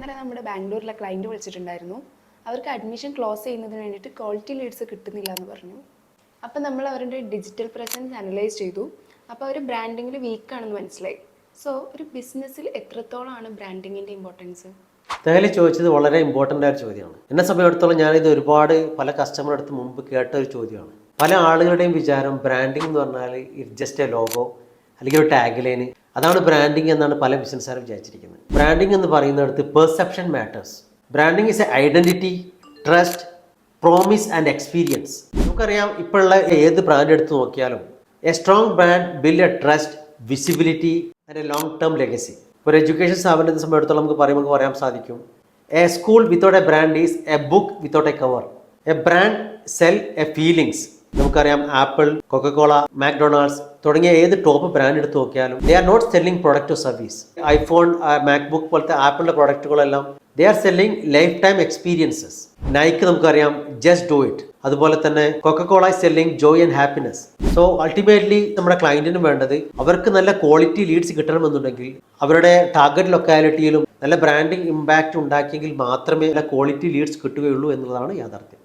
ഇന്നലെ നമ്മുടെ ബാംഗ്ലൂരിലെ ക്ലയൻറ്റ് വിളിച്ചിട്ടുണ്ടായിരുന്നു. അവർക്ക് അഡ്മിഷൻ ക്ലോസ് ചെയ്യുന്നതിന് വേണ്ടിയിട്ട് ക്വാളിറ്റി ലീഡ്സ് കിട്ടുന്നില്ല എന്ന് പറഞ്ഞു. അപ്പോൾ നമ്മൾ അവരുടെ ഡിജിറ്റൽ പ്രസൻസ് അനലൈസ് ചെയ്തു. അപ്പോൾ അവർ ബ്രാൻഡിങ്ങിൽ വീക്കാണെന്ന് മനസ്സിലായി. സോ ഒരു ബിസിനസ്സിൽ എത്രത്തോളമാണ് ബ്രാൻഡിങ്ങിൻ്റെ ഇമ്പോർട്ടൻസ്? തേലി ചോദിച്ചത് വളരെ ഇമ്പോർട്ടൻ്റ് ആയ ചോദ്യമാണ്. എന്നെ സംബന്ധിച്ചിടത്തോളം ഞാനിത് ഒരുപാട് പല കസ്റ്റമറുടെ അടുത്ത് മുമ്പ് കേട്ട ഒരു ചോദ്യമാണ്. പല ആളുകളുടെയും വിചാരം ബ്രാൻഡിങ് എന്ന് പറഞ്ഞാൽ ഇറ്റ് ജസ്റ്റ് എ ലോഗോ അല്ലെങ്കിൽ ഒരു ടാഗ് ലൈന്, അതാണ് ബ്രാൻഡിങ് എന്നാണ് പല ബിസിനസ്സുകാരും വിചാരിച്ചിരിക്കുന്നത്. ബ്രാൻഡിങ് എന്ന് പറയുന്നിടത്ത് perception matters. Branding is a identity, trust, promise and experience. നമുക്കറിയാം ഇപ്പോഴുള്ള ഏത് ബ്രാൻഡ് എടുത്ത് നോക്കിയാലും a strong brand build a trust, visibility and a long term legacy. ഒരു എഡ്യൂക്കേഷൻ സ്ഥാപനത്തെ സംബന്ധിച്ചിടത്തോളം നമുക്ക് പറയാൻ സാധിക്കും, a school without a brand is a book without a cover. A brand sell a feelings. നമുക്കറിയാം ആപ്പിൾ, കൊക്കക്കോള, മാക്ഡൊണാൾഡ്സ് തുടങ്ങിയ ഏത് top brand എടുത്ത് നോക്കിയാലും they are not selling product or service. IPhone, MacBook പോലത്തെ ആപ്പിളിന്റെ പ്രൊഡക്റ്റുകളെല്ലാം they are selling life time experiences. Nike നമുക്കറിയാം just do it. അതുപോലെ തന്നെ Coca-Cola selling joy and happiness. So ultimately നമ്മുടെ ക്ലയന്റിന് വേണ്ടത് അവർക്ക് നല്ല ക്വാളിറ്റി ലീഡ്സ് കിട്ടണമെന്നുണ്ടെങ്കിൽ അവരുടെ ടാർഗറ്റ് ലൊക്കാലിറ്റിയിലും നല്ല ബ്രാൻഡിങ് ഇമ്പാക്റ്റ് ഉണ്ടാക്കിയെങ്കിൽ മാത്രമേ നല്ല ക്വാളിറ്റി ലീഡ്സ് കിട്ടുകയുള്ളൂ എന്നുള്ളതാണ് യാഥാർത്ഥ്യം.